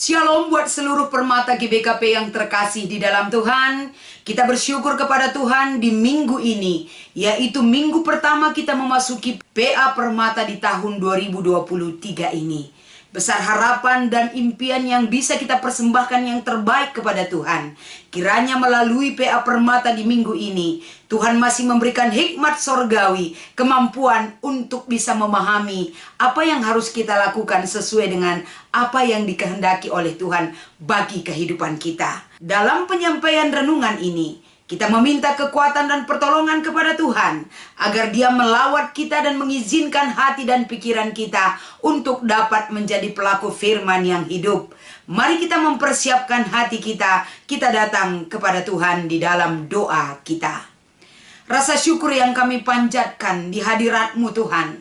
Shalom buat seluruh permata GBKP yang terkasih di dalam Tuhan. Kita bersyukur kepada Tuhan di minggu ini, yaitu minggu pertama kita memasuki PA Permata di tahun 2023 ini. Besar harapan dan impian yang bisa kita persembahkan yang terbaik kepada Tuhan. Kiranya melalui PA Permata di minggu ini, Tuhan masih memberikan hikmat sorgawi, kemampuan untuk bisa memahami apa yang harus kita lakukan sesuai dengan apa yang dikehendaki oleh Tuhan bagi kehidupan kita. Dalam penyampaian renungan ini, kita meminta kekuatan dan pertolongan kepada Tuhan agar Dia melawat kita dan mengizinkan hati dan pikiran kita untuk dapat menjadi pelaku firman yang hidup. Mari kita mempersiapkan hati kita datang kepada Tuhan di dalam doa kita. Rasa syukur yang kami panjatkan di hadirat-Mu Tuhan,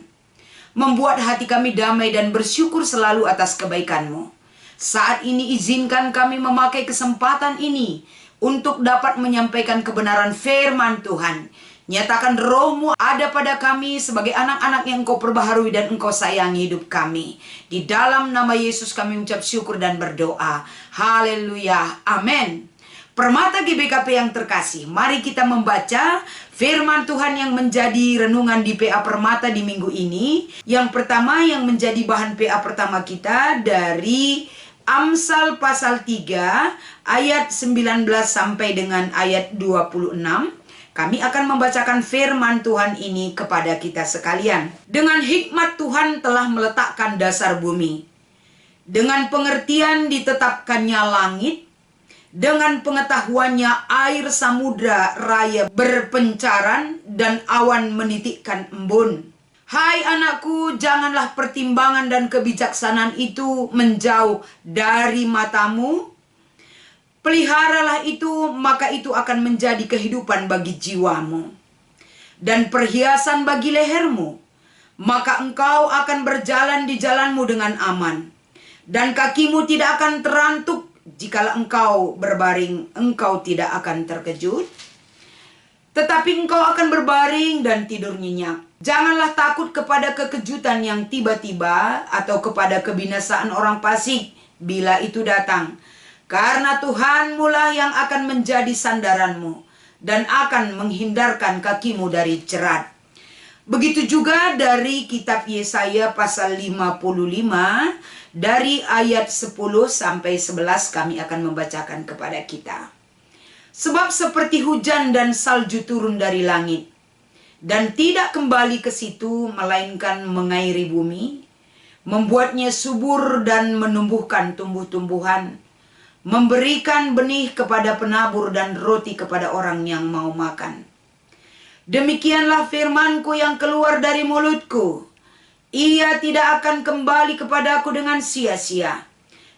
membuat hati kami damai dan bersyukur selalu atas kebaikan-Mu. Saat ini izinkan kami memakai kesempatan ini untuk dapat menyampaikan kebenaran firman Tuhan. Nyatakan roh-Mu ada pada kami sebagai anak-anak yang Engkau perbaharui dan Engkau sayangi hidup kami. Di dalam nama Yesus kami mengucap syukur dan berdoa. Haleluya. Amin. Permata GBKP yang terkasih, mari kita membaca firman Tuhan yang menjadi renungan di PA Permata di minggu ini. Yang pertama yang menjadi bahan PA pertama kita dari Amsal pasal 3 ayat 19 sampai dengan ayat 26. Kami akan membacakan firman Tuhan ini kepada kita sekalian. Dengan hikmat Tuhan telah meletakkan dasar bumi. Dengan pengertian ditetapkannya langit. Dengan pengetahuannya air samudra raya berpencaran dan awan menitikkan embun. Hai anakku, janganlah pertimbangan dan kebijaksanaan itu menjauh dari matamu. Peliharalah itu, maka itu akan menjadi kehidupan bagi jiwamu. Dan perhiasan bagi lehermu, maka engkau akan berjalan di jalanmu dengan aman. Dan kakimu tidak akan terantuk, jikalau engkau berbaring, engkau tidak akan terkejut. Tetapi engkau akan berbaring dan tidur nyenyak. Janganlah takut kepada kekejutan yang tiba-tiba atau kepada kebinasaan orang fasik bila itu datang. Karena Tuhanmu lah yang akan menjadi sandaranmu dan akan menghindarkan kakimu dari jerat. Begitu juga dari kitab Yesaya pasal 55 dari ayat 10 sampai 11 kami akan membacakan kepada kita. Sebab seperti hujan dan salju turun dari langit, dan tidak kembali ke situ, melainkan mengairi bumi, membuatnya subur dan menumbuhkan tumbuh-tumbuhan, memberikan benih kepada penabur dan roti kepada orang yang mau makan. Demikianlah firmanku yang keluar dari mulutku. Ia tidak akan kembali kepadaku dengan sia-sia,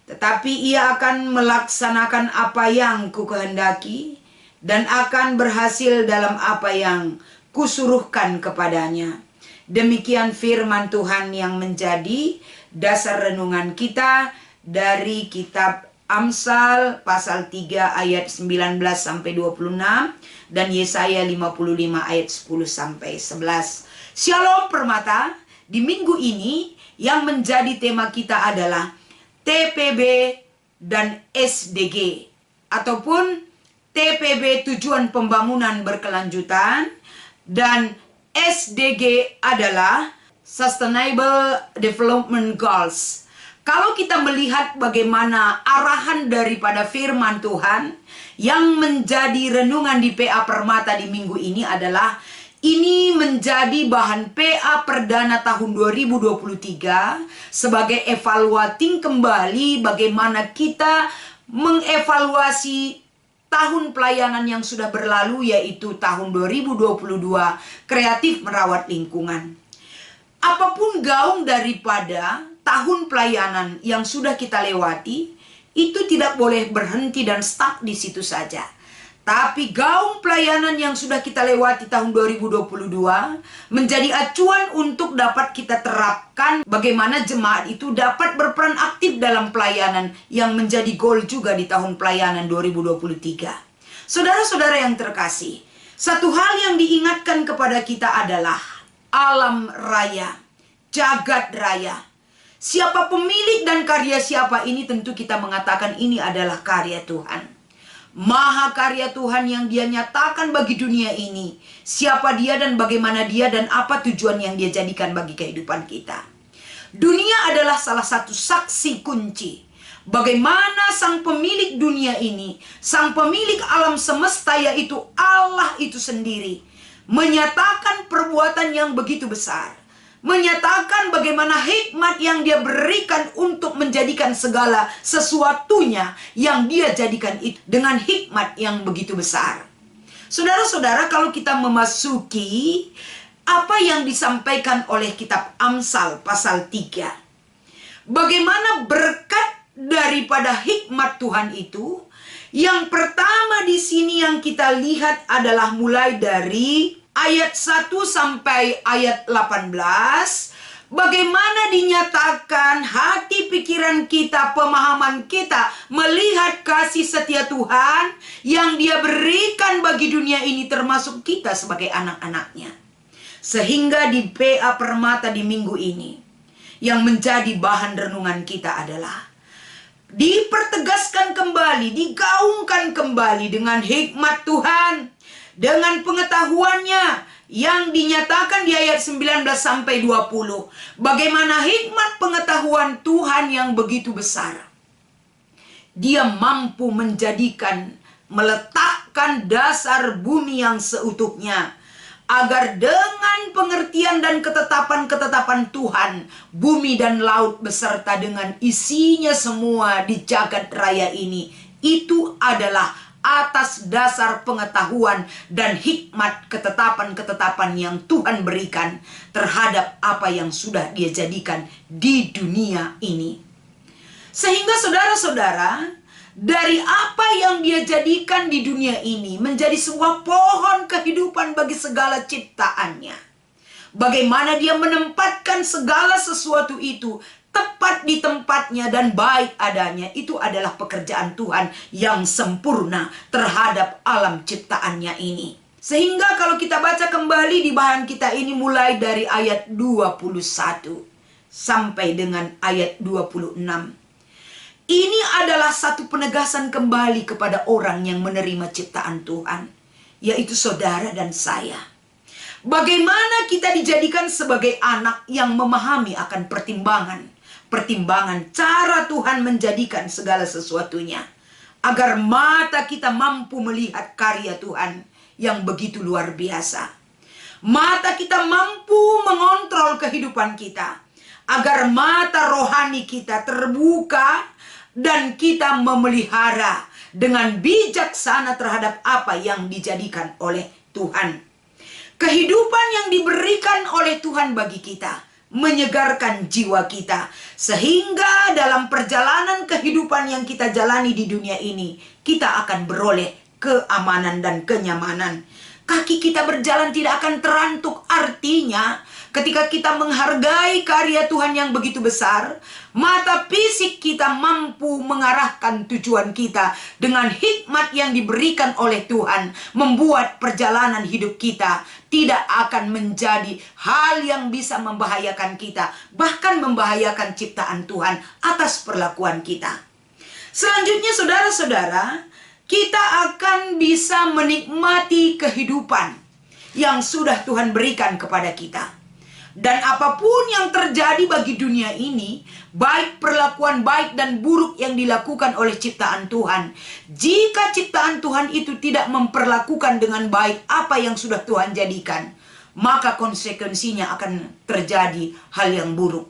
tetapi ia akan melaksanakan apa yang kukehendaki dan akan berhasil dalam apa yang kusuruhkan kepadanya. Demikian firman Tuhan yang menjadi dasar renungan kita dari kitab Amsal pasal 3 ayat 19 sampai 26 dan Yesaya 55 ayat 10 sampai 11. Shalom Permata, di minggu ini yang menjadi tema kita adalah TPB dan SDG ataupun TPB tujuan pembangunan berkelanjutan dan SDG adalah Sustainable Development Goals. Kalau kita melihat bagaimana arahan daripada firman Tuhan yang menjadi renungan di PA Permata di minggu ini adalah ini menjadi bahan PA perdana tahun 2023 sebagai evaluating kembali bagaimana kita mengevaluasi tahun pelayanan yang sudah berlalu, yaitu tahun 2022, kreatif merawat lingkungan. Apapun gaung daripada tahun pelayanan yang sudah kita lewati, itu tidak boleh berhenti dan stuck di situ saja. Tapi gaung pelayanan yang sudah kita lewati tahun 2022 menjadi acuan untuk dapat kita terapkan bagaimana jemaat itu dapat berperan aktif dalam pelayanan yang menjadi goal juga di tahun pelayanan 2023. Saudara-saudara yang terkasih, satu hal yang diingatkan kepada kita adalah alam raya, jagat raya. Siapa pemilik dan karya siapa ini, tentu kita mengatakan ini adalah karya Tuhan. Maha karya Tuhan yang Dia nyatakan bagi dunia ini. Siapa Dia dan bagaimana Dia dan apa tujuan yang Dia jadikan bagi kehidupan kita. Dunia adalah salah satu saksi kunci bagaimana sang pemilik dunia ini, sang pemilik alam semesta, yaitu Allah itu sendiri, menyatakan perbuatan yang begitu besar, menyatakan bagaimana hikmat yang Dia berikan untuk menjadikan segala sesuatunya yang Dia jadikan itu dengan hikmat yang begitu besar. Saudara-saudara, kalau kita memasuki apa yang disampaikan oleh kitab Amsal pasal 3, bagaimana berkat daripada hikmat Tuhan itu, yang pertama di sini yang kita lihat adalah mulai dari ayat 1 sampai ayat 18. Bagaimana dinyatakan hati pikiran kita, pemahaman kita melihat kasih setia Tuhan yang Dia berikan bagi dunia ini, termasuk kita sebagai anak-anaknya. Sehingga di PA Permata di minggu ini, yang menjadi bahan renungan kita adalah dipertegaskan kembali, digaungkan kembali dengan hikmat Tuhan, dengan pengetahuannya yang dinyatakan di ayat 19 sampai 20. Bagaimana hikmat pengetahuan Tuhan yang begitu besar. Dia mampu meletakkan dasar bumi yang seutuhnya, agar dengan pengertian dan ketetapan-ketetapan Tuhan, bumi dan laut beserta dengan isinya semua di jagat raya ini, itu adalah atas dasar pengetahuan dan hikmat ketetapan-ketetapan yang Tuhan berikan terhadap apa yang sudah Dia jadikan di dunia ini. Sehingga saudara-saudara, dari apa yang Dia jadikan di dunia ini menjadi sebuah pohon kehidupan bagi segala ciptaannya. Bagaimana Dia menempatkan segala sesuatu itu tepat di tempatnya dan baik adanya, itu adalah pekerjaan Tuhan yang sempurna terhadap alam ciptaannya ini. Sehingga kalau kita baca kembali di bahan kita ini mulai dari ayat 21 sampai dengan ayat 26. Ini adalah satu penegasan kembali kepada orang yang menerima ciptaan Tuhan, yaitu saudara dan saya. Bagaimana kita dijadikan sebagai anak yang memahami akan pertimbangan cara Tuhan menjadikan segala sesuatunya, agar mata kita mampu melihat karya Tuhan yang begitu luar biasa. Mata kita mampu mengontrol kehidupan kita, agar mata rohani kita terbuka dan kita memelihara dengan bijaksana terhadap apa yang dijadikan oleh Tuhan. Kehidupan yang diberikan oleh Tuhan bagi kita menyegarkan jiwa kita, sehingga dalam perjalanan kehidupan yang kita jalani di dunia ini, kita akan beroleh keamanan dan kenyamanan. Kaki kita berjalan tidak akan terantuk. Artinya, ketika kita menghargai karya Tuhan yang begitu besar, mata fisik kita mampu mengarahkan tujuan kita dengan hikmat yang diberikan oleh Tuhan, membuat perjalanan hidup kita tidak akan menjadi hal yang bisa membahayakan kita, bahkan membahayakan ciptaan Tuhan atas perlakuan kita. Selanjutnya saudara-saudara, kita akan bisa menikmati kehidupan yang sudah Tuhan berikan kepada kita. Dan apapun yang terjadi bagi dunia ini, baik perlakuan baik dan buruk yang dilakukan oleh ciptaan Tuhan, jika ciptaan Tuhan itu tidak memperlakukan dengan baik apa yang sudah Tuhan jadikan, maka konsekuensinya akan terjadi hal yang buruk.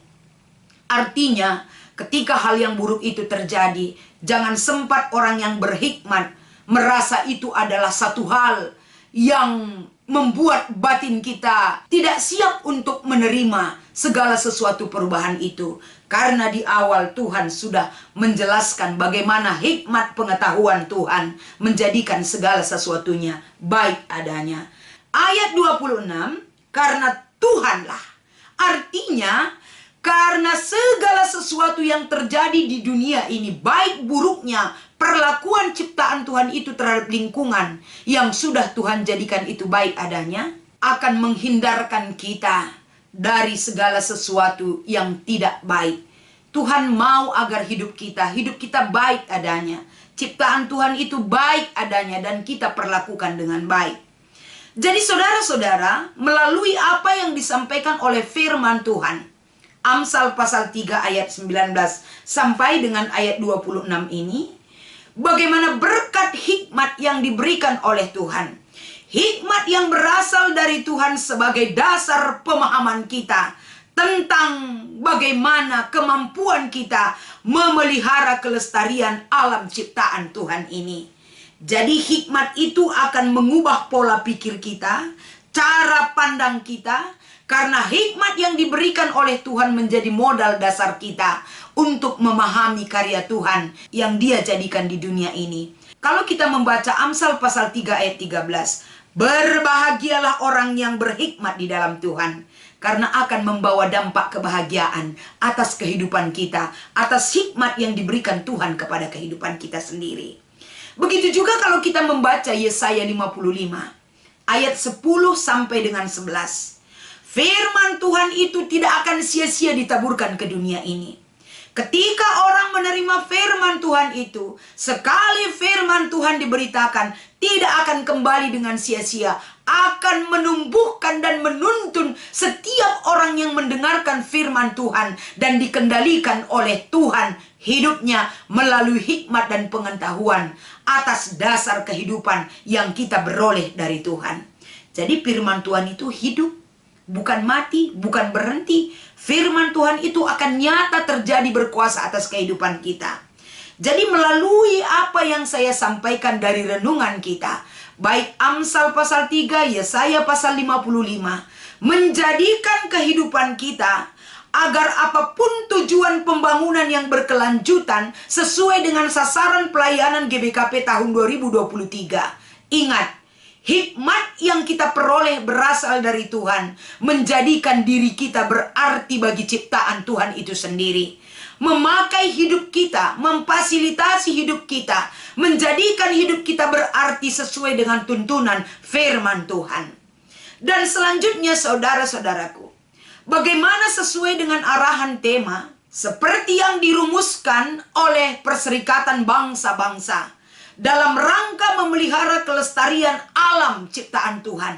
Artinya, ketika hal yang buruk itu terjadi, jangan sempat orang yang berhikmat merasa itu adalah satu hal yang membuat batin kita tidak siap untuk menerima segala sesuatu perubahan itu. Karena di awal Tuhan sudah menjelaskan bagaimana hikmat pengetahuan Tuhan menjadikan segala sesuatunya baik adanya. Ayat 26, karena Tuhanlah. Artinya, karena segala sesuatu yang terjadi di dunia ini, baik buruknya perlakuan ciptaan Tuhan itu terhadap lingkungan yang sudah Tuhan jadikan itu baik adanya, akan menghindarkan kita dari segala sesuatu yang tidak baik. Tuhan mau agar hidup kita baik adanya. Ciptaan Tuhan itu baik adanya dan kita perlakukan dengan baik. Jadi saudara-saudara, melalui apa yang disampaikan oleh firman Tuhan, Amsal pasal 3 ayat 19 sampai dengan ayat 26 ini, bagaimana berkat hikmat yang diberikan oleh Tuhan. Hikmat yang berasal dari Tuhan sebagai dasar pemahaman kita tentang bagaimana kemampuan kita memelihara kelestarian alam ciptaan Tuhan ini. Jadi hikmat itu akan mengubah pola pikir kita, cara pandang kita, karena hikmat yang diberikan oleh Tuhan menjadi modal dasar kita untuk memahami karya Tuhan yang Dia jadikan di dunia ini. Kalau kita membaca Amsal pasal 3 ayat 13, berbahagialah orang yang berhikmat di dalam Tuhan, karena akan membawa dampak kebahagiaan atas kehidupan kita, atas hikmat yang diberikan Tuhan kepada kehidupan kita sendiri. Begitu juga kalau kita membaca Yesaya 55 ayat 10 sampai dengan 11. Firman Tuhan itu tidak akan sia-sia ditaburkan ke dunia ini. Ketika orang menerima firman Tuhan itu, sekali firman Tuhan diberitakan, tidak akan kembali dengan sia-sia, akan menumbuhkan dan menuntun setiap orang yang mendengarkan firman Tuhan dan dikendalikan oleh Tuhan hidupnya melalui hikmat dan pengetahuan atas dasar kehidupan yang kita beroleh dari Tuhan. Jadi firman Tuhan itu hidup, bukan mati, bukan berhenti. Firman Tuhan itu akan nyata terjadi berkuasa atas kehidupan kita. Jadi melalui apa yang saya sampaikan dari renungan kita, baik Amsal pasal 3, Yesaya pasal 55, menjadikan kehidupan kita agar apapun tujuan pembangunan yang berkelanjutan sesuai dengan sasaran pelayanan GBKP tahun 2023. Ingat, hikmat yang kita peroleh berasal dari Tuhan, menjadikan diri kita berarti bagi ciptaan Tuhan itu sendiri. Memakai hidup kita, memfasilitasi hidup kita, menjadikan hidup kita berarti sesuai dengan tuntunan firman Tuhan. Dan selanjutnya saudara-saudaraku, bagaimana sesuai dengan arahan tema, seperti yang dirumuskan oleh Perserikatan Bangsa-Bangsa, dalam rangka memelihara kelestarian alam ciptaan Tuhan.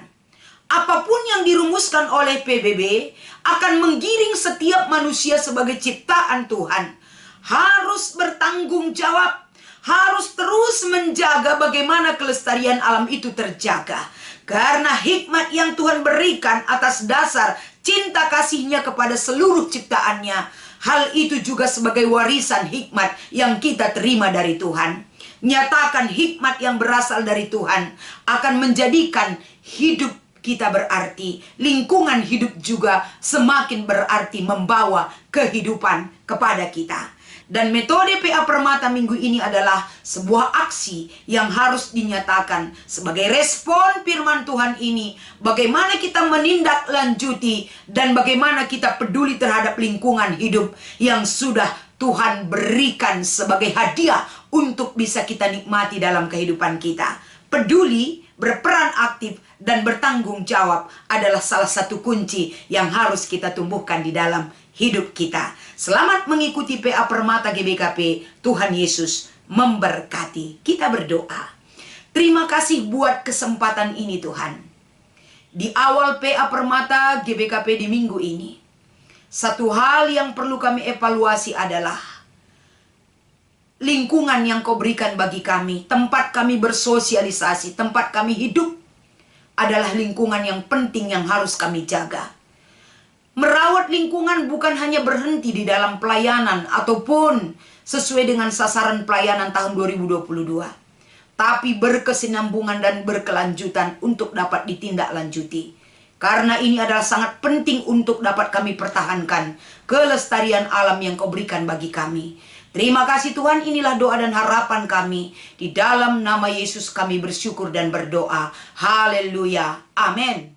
Apapun yang dirumuskan oleh PBB akan menggiring setiap manusia sebagai ciptaan Tuhan. Harus bertanggung jawab, harus terus menjaga bagaimana kelestarian alam itu terjaga. Karena hikmat yang Tuhan berikan atas dasar cinta kasih-Nya kepada seluruh ciptaannya, hal itu juga sebagai warisan hikmat yang kita terima dari Tuhan. Nyatakan hikmat yang berasal dari Tuhan akan menjadikan hidup kita berarti, lingkungan hidup juga semakin berarti, membawa kehidupan kepada kita. Dan metode PA Permata minggu ini adalah sebuah aksi yang harus dinyatakan sebagai respon firman Tuhan ini. Bagaimana kita menindaklanjuti dan bagaimana kita peduli terhadap lingkungan hidup yang sudah Tuhan berikan sebagai hadiah untuk bisa kita nikmati dalam kehidupan kita. Peduli, berperan aktif, dan bertanggung jawab adalah salah satu kunci yang harus kita tumbuhkan di dalam hidup kita. Selamat mengikuti PA Permata GBKP. Tuhan Yesus memberkati. Kita berdoa. Terima kasih buat kesempatan ini Tuhan. Di awal PA Permata GBKP di minggu ini, satu hal yang perlu kami evaluasi adalah lingkungan yang Kau berikan bagi kami, tempat kami bersosialisasi, tempat kami hidup adalah lingkungan yang penting yang harus kami jaga. Merawat lingkungan bukan hanya berhenti di dalam pelayanan ataupun sesuai dengan sasaran pelayanan tahun 2022, tapi berkesinambungan dan berkelanjutan untuk dapat ditindaklanjuti. Karena ini adalah sangat penting untuk dapat kami pertahankan kelestarian alam yang Kau berikan bagi kami. Terima kasih Tuhan, inilah doa dan harapan kami. Di dalam nama Yesus kami bersyukur dan berdoa. Haleluya. Amin.